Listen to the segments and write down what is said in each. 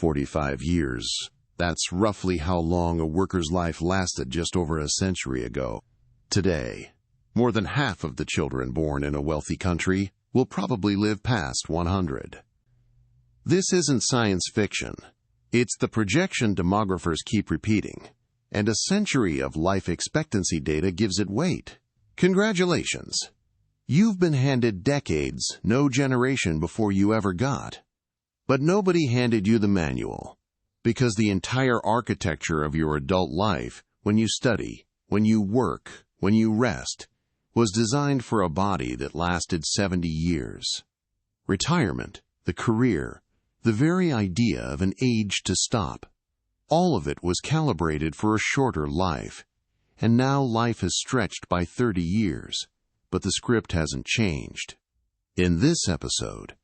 45 years. That's roughly how long a worker's life lasted just over a century ago. Today, more than half of the children born in a wealthy country will probably live past 100. This isn't science fiction. It's the projection demographers keep repeating, and a century of life expectancy data gives it weight. Congratulations! You've been handed decades no generation before you ever got. But nobody handed you the manual, because the entire architecture of your adult life, when you study, when you work, when you rest, was designed for a body that lasted 70 years. Retirement, the career, the very idea of an age to stop, all of it was calibrated for a shorter life, and now life has stretched by 30 years, but the script hasn't changed. In this episode,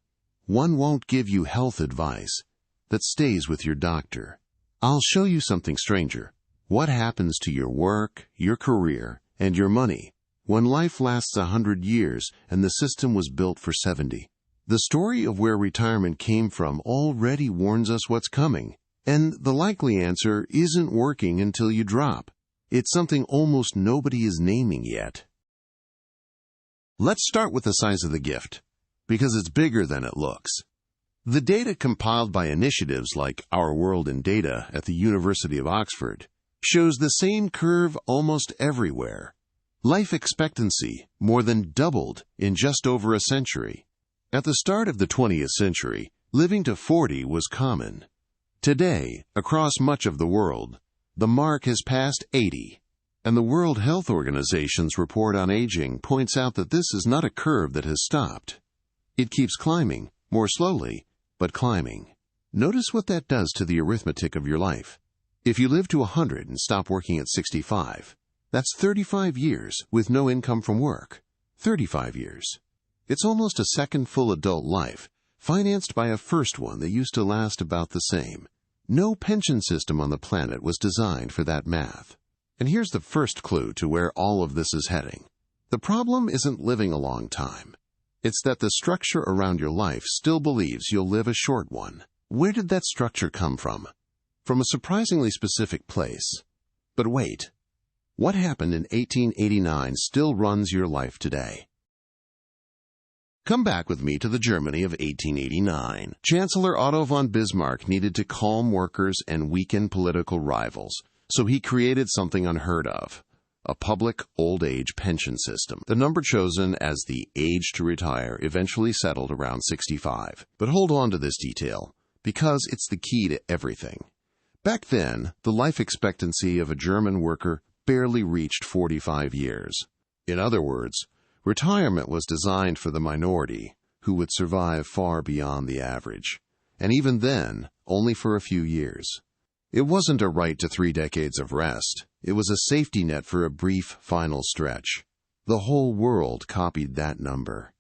one won't give you health advice that stays with your doctor. I'll show you something stranger. What happens to your work, your career, and your money when life lasts 100 years and the system was built for 70? The story of where retirement came from already warns us what's coming, and the likely answer isn't working until you drop. It's something almost nobody is naming yet. Let's start with the size of the gift, because it's bigger than it looks. The data compiled by initiatives like Our World in Data at the University of Oxford shows the same curve almost everywhere. Life expectancy more than doubled in just over a century. At the start of the 20th century, living to 40 was common. Today, across much of the world, the mark has passed 80. And the World Health Organization's report on aging points out that this is not a curve that has stopped. It keeps climbing, more slowly, but climbing. Notice what that does to the arithmetic of your life. If you live to 100 and stop working at 65, that's 35 years with no income from work. 35 years. It's almost a second full adult life, financed by a first one that used to last about the same. No pension system on the planet was designed for that math. And here's the first clue to where all of this is heading. The problem isn't living a long time. It's that the structure around your life still believes you'll live a short one. Where did that structure come from? From a surprisingly specific place. But wait, what happened in 1889 still runs your life today. Come back with me to the Germany of 1889. Chancellor Otto von Bismarck needed to calm workers and weaken political rivals. So he created something unheard of, a public old age pension system. The number chosen as the age to retire eventually settled around 65. But hold on to this detail, because it's the key to everything. Back then, the life expectancy of a German worker barely reached 45 years. In other words, retirement was designed for the minority, who would survive far beyond the average. And even then, only for a few years. It wasn't a right to 3 decades of rest. It was a safety net for a brief final stretch. The whole world copied that number.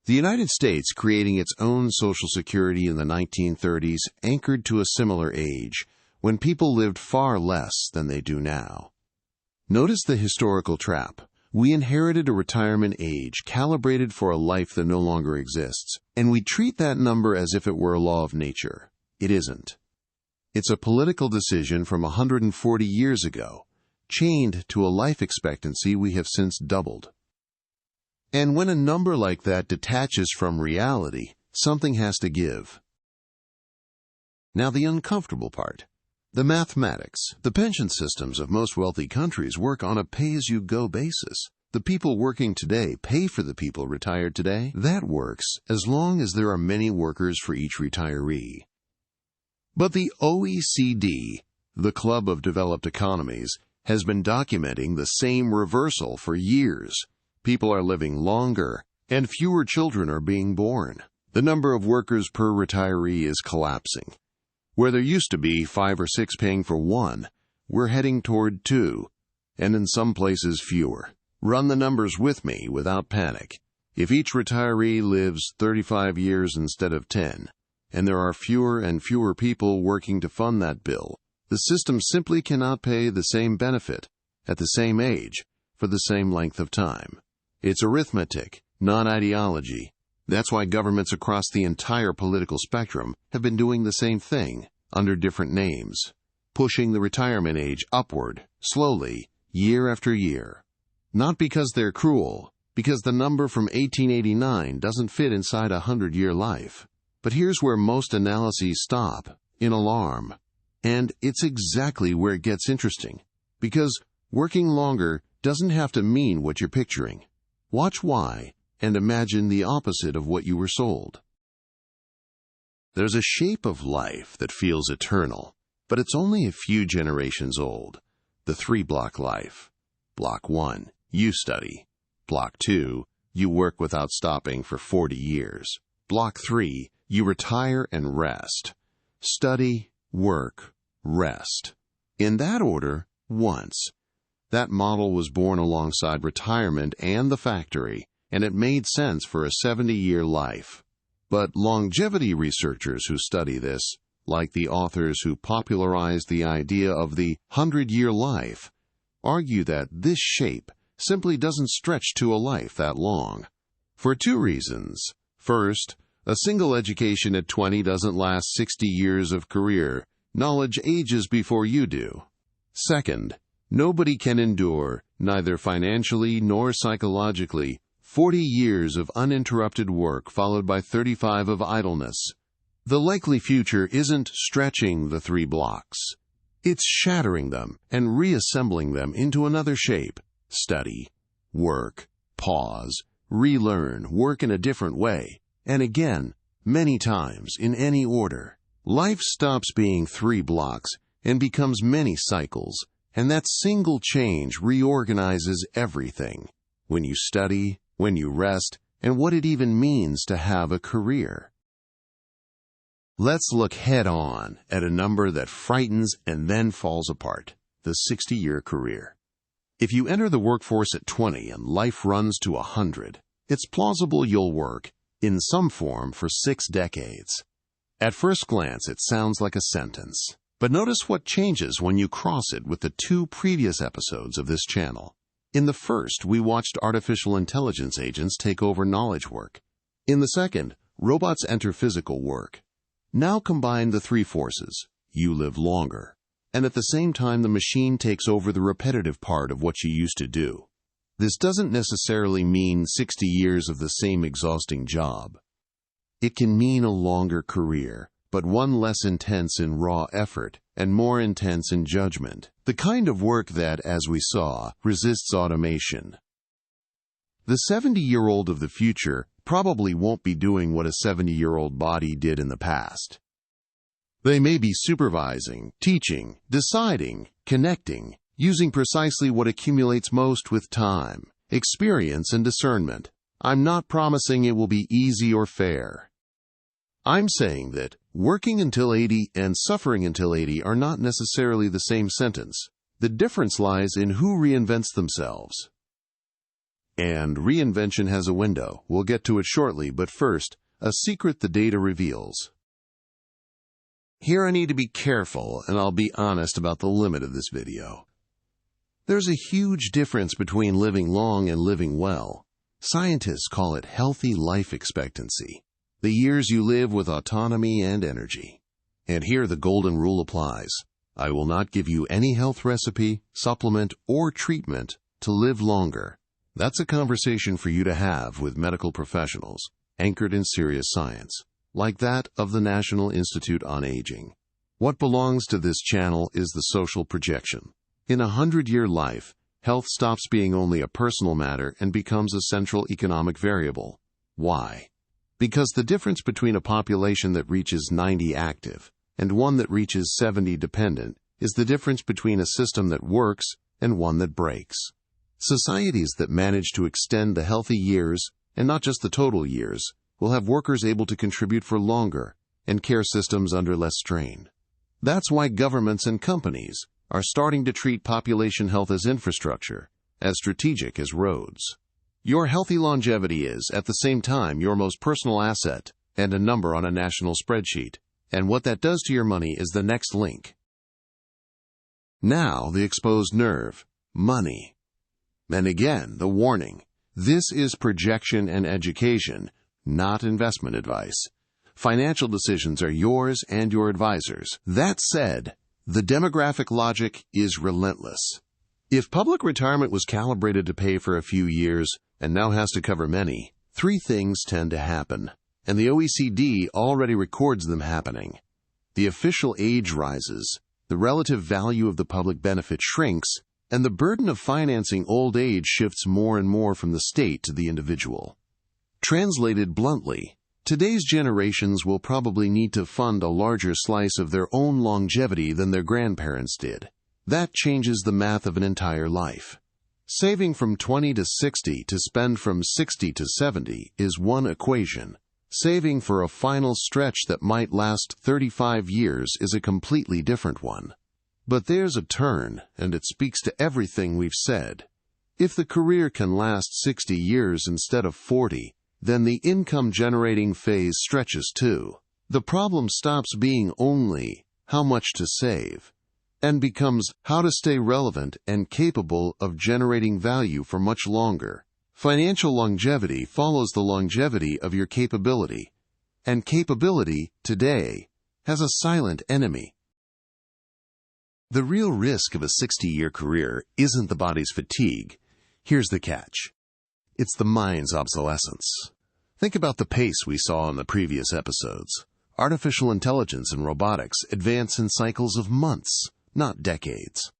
The United States, creating its own Social Security in the 1930s, anchored to a similar age, when people lived far less than they do now. Notice the historical trap. We inherited a retirement age calibrated for a life that no longer exists, and we treat that number as if it were a law of nature. It isn't. It's a political decision from 140 years ago, chained to a life expectancy we have since doubled. And when a number like that detaches from reality, something has to give. Now the uncomfortable part. The mathematics. The pension systems of most wealthy countries work on a pay-as-you-go basis. The people working today pay for the people retired today. That works as long as there are many workers for each retiree. But the OECD, the Club of Developed Economies, has been documenting the same reversal for years. People are living longer, and fewer children are being born. The number of workers per retiree is collapsing. Where there used to be 5 or 6 paying for one, we're heading toward 2, and in some places fewer. Run the numbers with me without panic. If each retiree lives 35 years instead of 10, and there are fewer and fewer people working to fund that bill, the system simply cannot pay the same benefit at the same age for the same length of time. It's arithmetic, not ideology. That's why governments across the entire political spectrum have been doing the same thing. under different names, pushing the retirement age upward, slowly, year after year. Not because they're cruel, because the number from 1889 doesn't fit inside a 100-year life. But here's where most analyses stop, in alarm. And it's exactly where it gets interesting, because working longer doesn't have to mean what you're picturing. Watch why, and imagine the opposite of what you were sold. There's a shape of life that feels eternal, but it's only a few generations old. The 3-block life. Block 1, you study. Block 2, you work without stopping for 40 years. Block 3, you retire and rest. Study, work, rest. In that order, once. That model was born alongside retirement and the factory, and it made sense for a 70-year life. But longevity researchers who study this, like the authors who popularized the idea of the 100-year life, argue that this shape simply doesn't stretch to a life that long. For 2 reasons. First, a single education at 20 doesn't last 60 years of career. Knowledge ages before you do. Second, nobody can endure, neither financially nor psychologically, 40 years of uninterrupted work followed by 35 of idleness. The likely future isn't stretching the 3 blocks. It's shattering them and reassembling them into another shape. Study, work, pause, relearn, work in a different way, and again, many times, in any order. Life stops being 3 blocks and becomes many cycles, and that single change reorganizes everything. When you study, when you rest, and what it even means to have a career. Let's look head-on at a number that frightens and then falls apart, the 60-year career. If you enter the workforce at 20 and life runs to 100, it's plausible you'll work, in some form, for 6 decades. At first glance, it sounds like a sentence. But notice what changes when you cross it with the 2 previous episodes of this channel. In the first, we watched artificial intelligence agents take over knowledge work. In the second, robots enter physical work. Now combine the 3 forces. You live longer. And at the same time, the machine takes over the repetitive part of what you used to do. This doesn't necessarily mean 60 years of the same exhausting job. It can mean a longer career, but one less intense in raw effort and more intense in judgment. The kind of work that, as we saw, resists automation. The 70-year-old of the future probably won't be doing what a 70-year-old body did in the past. They may be supervising, teaching, deciding, connecting, using precisely what accumulates most with time, experience, and discernment. I'm not promising it will be easy or fair. I'm saying that working until 80 and suffering until 80 are not necessarily the same sentence. The difference lies in who reinvents themselves. And reinvention has a window. We'll get to it shortly, but first, a secret the data reveals. Here I need to be careful, and I'll be honest about the limit of this video. There's a huge difference between living long and living well. Scientists call it healthy life expectancy, the years you live with autonomy and energy. And here the golden rule applies. I will not give you any health recipe, supplement, or treatment to live longer. That's a conversation for you to have with medical professionals, anchored in serious science, like that of the National Institute on Aging. What belongs to this channel is the social projection. In a 100-year life, health stops being only a personal matter and becomes a central economic variable. Why? Because the difference between a population that reaches 90 active and one that reaches 70 dependent is the difference between a system that works and one that breaks. Societies that manage to extend the healthy years, and not just the total years, will have workers able to contribute for longer and care systems under less strain. That's why governments and companies are starting to treat population health as infrastructure, as strategic as roads. Your healthy longevity is, at the same time, your most personal asset and a number on a national spreadsheet. And what that does to your money is the next link. Now, the exposed nerve, money. And again, the warning. This is projection and education, not investment advice. Financial decisions are yours and your advisor's. That said, the demographic logic is relentless. If public retirement was calibrated to pay for a few years and now has to cover many, three things tend to happen, and the OECD already records them happening. The official age rises, the relative value of the public benefit shrinks, and the burden of financing old age shifts more and more from the state to the individual. Translated bluntly, today's generations will probably need to fund a larger slice of their own longevity than their grandparents did. That changes the math of an entire life. Saving from 20 to 60 to spend from 60 to 70 is one equation. Saving for a final stretch that might last 35 years is a completely different one. But there's a turn, and it speaks to everything we've said. If the career can last 60 years instead of 40, then the income-generating phase stretches too. The problem stops being only how much to save, and becomes how to stay relevant and capable of generating value for much longer. Financial longevity follows the longevity of your capability, and capability, today, has a silent enemy. The real risk of a 60-year career isn't the body's fatigue. Here's the catch. It's the mind's obsolescence. Think about the pace we saw in the previous episodes. Artificial intelligence and robotics advance in cycles of months, not decades.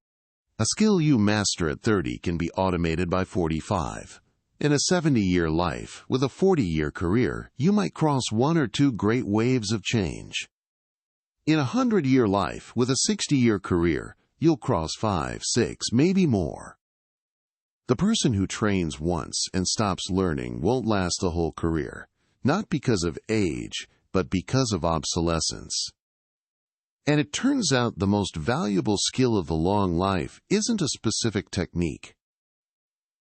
A skill you master at 30 can be automated by 45. In a 70-year life, with a 40-year career, you might cross one or two great waves of change. In a 100-year life, with a 60-year career, you'll cross 5, 6, maybe more. The person who trains once and stops learning won't last a whole career, not because of age, but because of obsolescence. And it turns out the most valuable skill of the long life isn't a specific technique.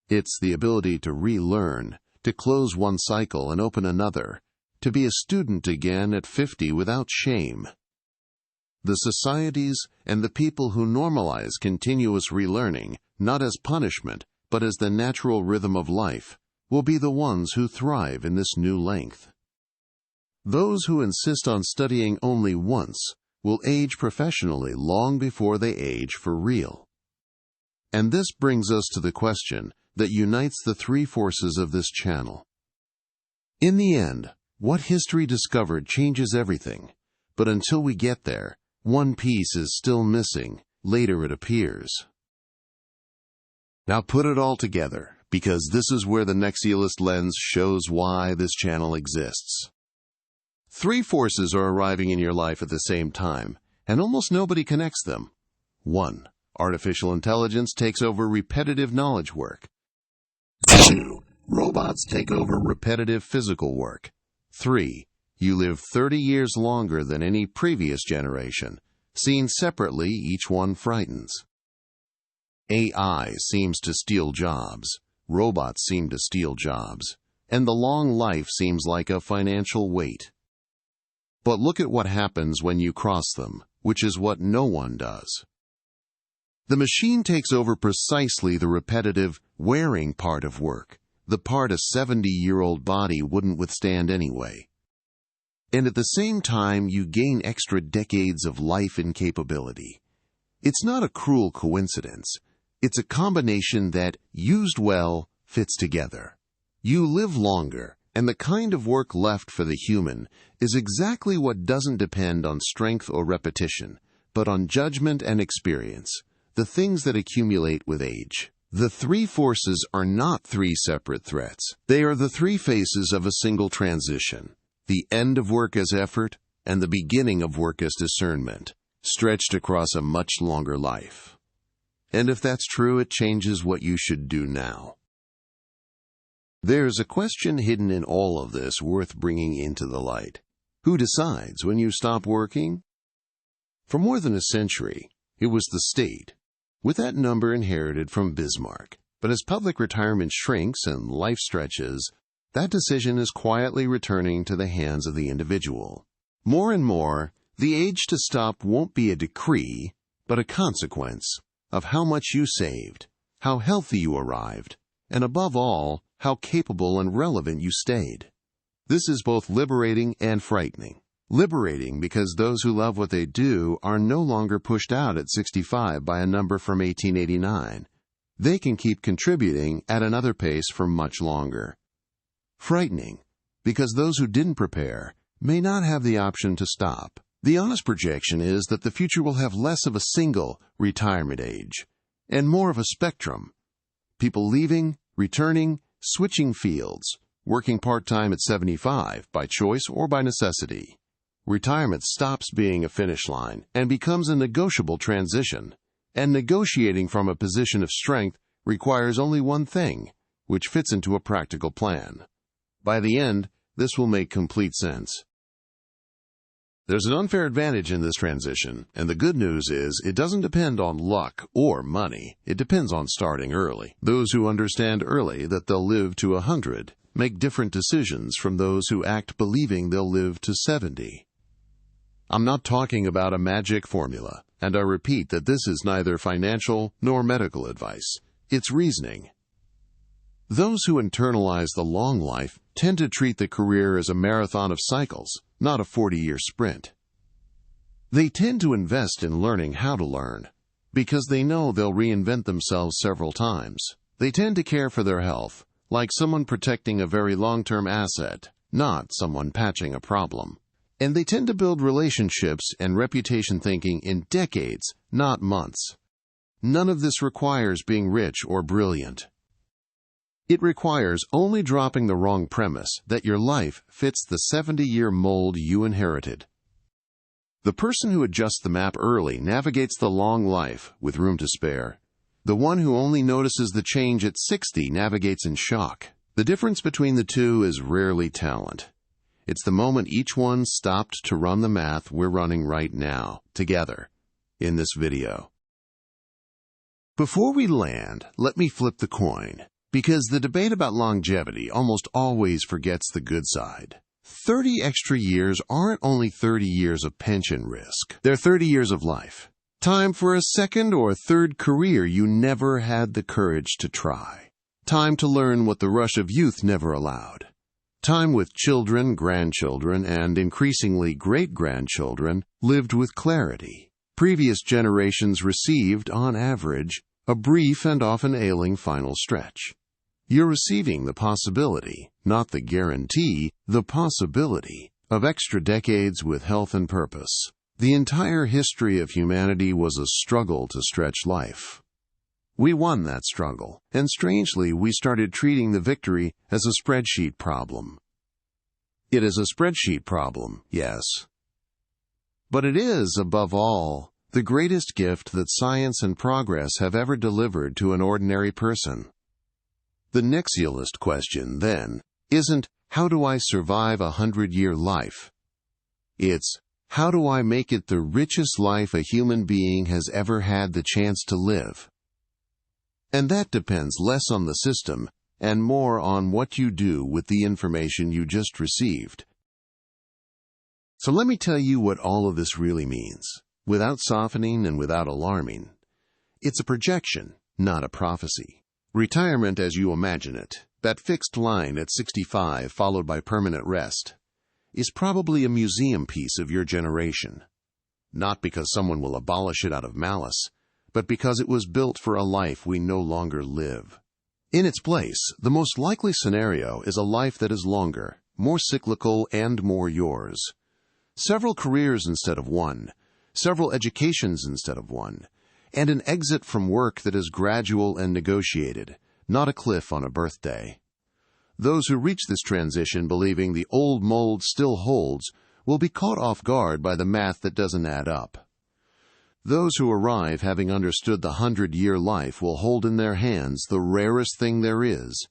It's the ability to relearn, to close one cycle and open another, to be a student again at 50 without shame. The societies and the people who normalize continuous relearning, not as punishment, but as the natural rhythm of life, will be the ones who thrive in this new length. Those who insist on studying only once will age professionally long before they age for real. And this brings us to the question that unites the three forces of this channel. In the end, what history discovered changes everything, but until we get there, one piece is still missing. Later it appears. Now put it all together, because this is where the Nexialist lens shows why this channel exists. Three forces are arriving in your life at the same time, and almost nobody connects them. 1. Artificial intelligence takes over repetitive knowledge work. 2. Robots take over repetitive physical work. 3. You live 30 years longer than any previous generation. Seen separately, each one frightens. AI seems to steal jobs. Robots seem to steal jobs. And the long life seems like a financial weight. But look at what happens when you cross them, which is what no one does. The machine takes over precisely the repetitive, wearing part of work, the part a 70-year-old body wouldn't withstand anyway. And at the same time, you gain extra decades of life and capability. It's not a cruel coincidence. It's a combination that, used well, fits together. You live longer, and the kind of work left for the human is exactly what doesn't depend on strength or repetition, but on judgment and experience, the things that accumulate with age. The three forces are not three separate threats. They are the three faces of a single transition. The end of work as effort, and the beginning of work as discernment, stretched across a much longer life. And if that's true, it changes what you should do now. There's a question hidden in all of this worth bringing into the light. Who decides when you stop working? For more than a century, it was the state, with that number inherited from Bismarck. But as public retirement shrinks and life stretches, that decision is quietly returning to the hands of the individual. More and more, the age to stop won't be a decree, but a consequence of how much you saved, how healthy you arrived, and above all, how capable and relevant you stayed. This is both liberating and frightening. Liberating because those who love what they do are no longer pushed out at 65 by a number from 1889. They can keep contributing at another pace for much longer. Frightening because those who didn't prepare may not have the option to stop. The honest projection is that the future will have less of a single retirement age and more of a spectrum. People leaving, returning, switching fields, working part-time at 75 by choice or by necessity. Retirement stops being a finish line and becomes a negotiable transition. And negotiating from a position of strength requires only one thing, which fits into a practical plan. By the end, this will make complete sense. There's an unfair advantage in this transition, and the good news is it doesn't depend on luck or money. It depends on starting early. Those who understand early that they'll live to 100 make different decisions from those who act believing they'll live to 70. I'm not talking about a magic formula, and I repeat that this is neither financial nor medical advice. It's reasoning. Those who internalize the long life tend to treat the career as a marathon of cycles, not a 40-year sprint. They tend to invest in learning how to learn, because they know they'll reinvent themselves several times. They tend to care for their health, like someone protecting a very long-term asset, not someone patching a problem. And they tend to build relationships and reputation thinking in decades, not months. None of this requires being rich or brilliant. It requires only dropping the wrong premise that your life fits the 70-year mold you inherited. The person who adjusts the map early navigates the long life with room to spare. The one who only notices the change at 60 navigates in shock. The difference between the two is rarely talent. It's the moment each one stopped to run the math we're running right now, together, in this video. Before we land, let me flip the coin, because the debate about longevity almost always forgets the good side. 30 extra years aren't only 30 years of pension risk. They're 30 years of life. Time for a second or third career you never had the courage to try. Time to learn what the rush of youth never allowed. Time with children, grandchildren, and increasingly great-grandchildren lived with clarity. Previous generations received, on average, a brief and often ailing final stretch. You're receiving the possibility, not the guarantee, the possibility of extra decades with health and purpose. The entire history of humanity was a struggle to stretch life. We won that struggle, and strangely, we started treating the victory as a spreadsheet problem. It is a spreadsheet problem, yes. But it is, above all, the greatest gift that science and progress have ever delivered to an ordinary person. The nexialist question, then, isn't, how do I survive 100-year life? It's, how do I make it the richest life a human being has ever had the chance to live? And that depends less on the system and more on what you do with the information you just received. So let me tell you what all of this really means, without softening and without alarming. It's a projection, not a prophecy. Retirement as you imagine it, that fixed line at 65 followed by permanent rest, is probably a museum piece of your generation. Not because someone will abolish it out of malice, but because it was built for a life we no longer live. In its place, the most likely scenario is a life that is longer, more cyclical, and more yours. Several careers instead of one, several educations instead of one, and an exit from work that is gradual and negotiated, not a cliff on a birthday. Those who reach this transition believing the old mold still holds will be caught off guard by the math that doesn't add up. Those who arrive having understood the 100-year life will hold in their hands the rarest thing there is,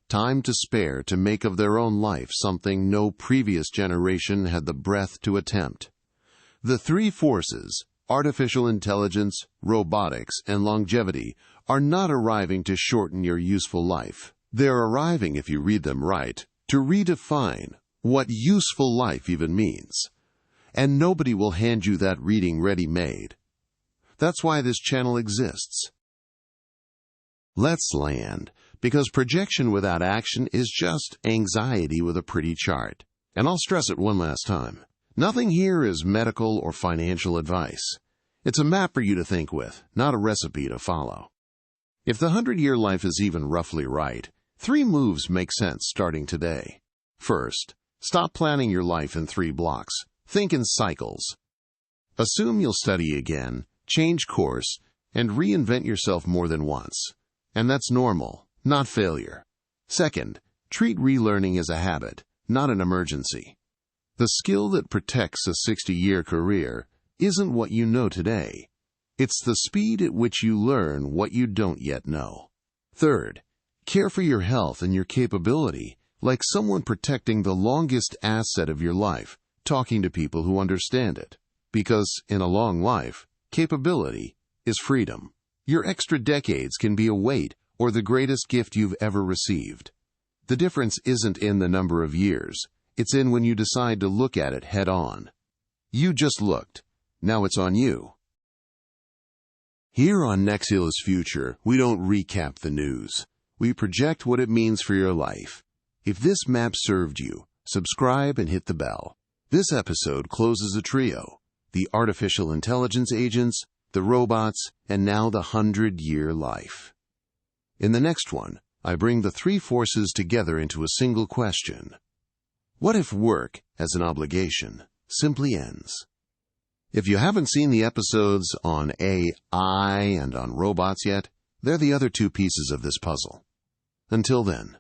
time to spare to make of their own life something no previous generation had the breath to attempt. The three forces, artificial intelligence, robotics, and longevity, are not arriving to shorten your useful life. They're arriving, if you read them right, to redefine what useful life even means. And nobody will hand you that reading ready-made. That's why this channel exists. Let's land, because projection without action is just anxiety with a pretty chart. And I'll stress it one last time. Nothing here is medical or financial advice. It's a map for you to think with, not a recipe to follow. If the 100-year life is even roughly right, 3 moves make sense starting today. First, stop planning your life in 3 blocks. Think in cycles. Assume you'll study again, change course, and reinvent yourself more than once. And that's normal, not failure. Second, treat relearning as a habit, not an emergency. The skill that protects a 60-year career isn't what you know today. It's the speed at which you learn what you don't yet know. Third, care for your health and your capability like someone protecting the longest asset of your life, talking to people who understand it. Because in a long life, capability is freedom. Your extra decades can be a weight or the greatest gift you've ever received. The difference isn't in the number of years. It's in when you decide to look at it head on. You just looked. Now it's on you. Here on Nexila's Future, we don't recap the news. We project what it means for your life. If this map served you, subscribe and hit the bell. This episode closes a trio: the artificial intelligence agents, the robots, and now the 100-year life. In the next one, I bring the 3 forces together into a single question. What if work, as an obligation, simply ends? If you haven't seen the episodes on AI and on robots yet, they're the other 2 pieces of this puzzle. Until then.